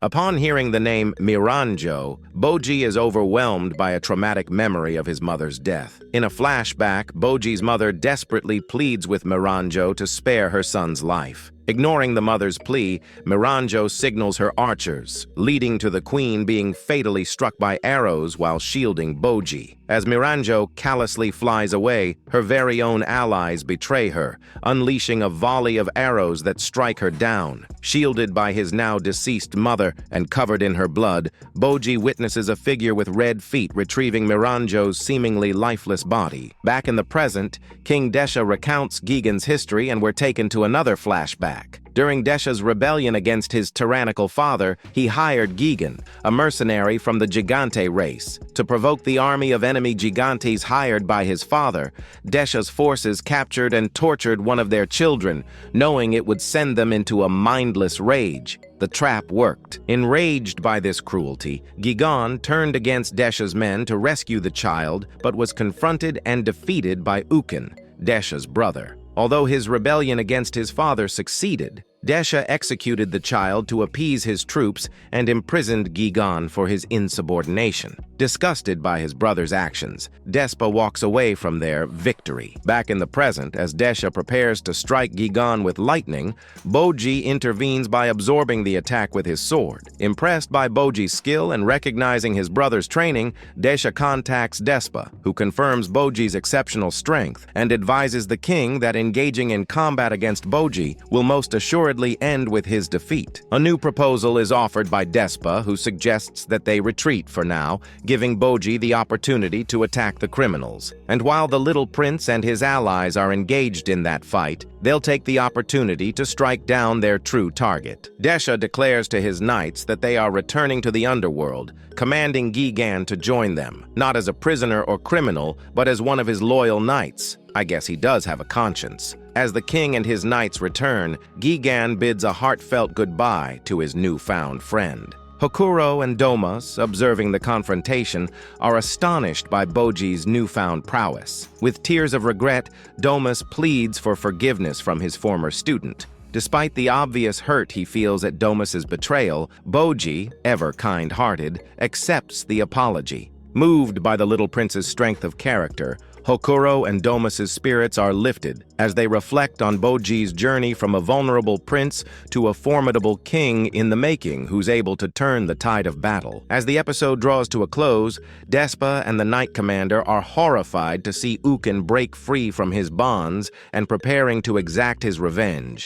Upon hearing the name Miranjo, Bojji is overwhelmed by a traumatic memory of his mother's death. In a flashback, Bojji's mother desperately pleads with Miranjo to spare her son's life. Ignoring the mother's plea, Miranjo signals her archers, leading to the queen being fatally struck by arrows while shielding Bojji. As Miranjo callously flies away, her very own allies betray her, unleashing a volley of arrows that strike her down. Shielded by his now deceased mother and covered in her blood, Bojji witnesses a figure with red feet retrieving Miranjo's seemingly lifeless body. Back in the present, King Desha recounts Gigan's history and we're taken to another flashback. During Desha's rebellion against his tyrannical father, he hired Gigan, a mercenary from the Gigante race. To provoke the army of enemy Gigantes hired by his father, Desha's forces captured and tortured one of their children, knowing it would send them into a mindless rage. The trap worked. Enraged by this cruelty, Gigan turned against Desha's men to rescue the child, but was confronted and defeated by Uken, Desha's brother. Although his rebellion against his father succeeded, Desha executed the child to appease his troops and imprisoned Gigan for his insubordination. Disgusted by his brother's actions, Despa walks away from their victory. Back in the present, as Desha prepares to strike Gigan with lightning, Bojji intervenes by absorbing the attack with his sword. Impressed by Bojji's skill and recognizing his brother's training, Desha contacts Despa, who confirms Bojji's exceptional strength and advises the king that engaging in combat against Bojji will most assuredly end with his defeat. A new proposal is offered by Despa, who suggests that they retreat for now, giving Bojji the opportunity to attack the criminals. And while the little prince and his allies are engaged in that fight, they'll take the opportunity to strike down their true target. Desha declares to his knights that they are returning to the underworld, commanding Gigan to join them, not as a prisoner or criminal, but as one of his loyal knights. I guess he does have a conscience. As the king and his knights return, Gigan bids a heartfelt goodbye to his newfound friend. Hokuro and Domas, observing the confrontation, are astonished by Bojji's newfound prowess. With tears of regret, Domas pleads for forgiveness from his former student. Despite the obvious hurt he feels at Domas's betrayal, Bojji, ever kind-hearted, accepts the apology. Moved by the little prince's strength of character, Hokuro and Domas's spirits are lifted as they reflect on Bojji's journey from a vulnerable prince to a formidable king in the making who's able to turn the tide of battle. As the episode draws to a close, Despa and the Knight Commander are horrified to see Uken break free from his bonds and preparing to exact his revenge.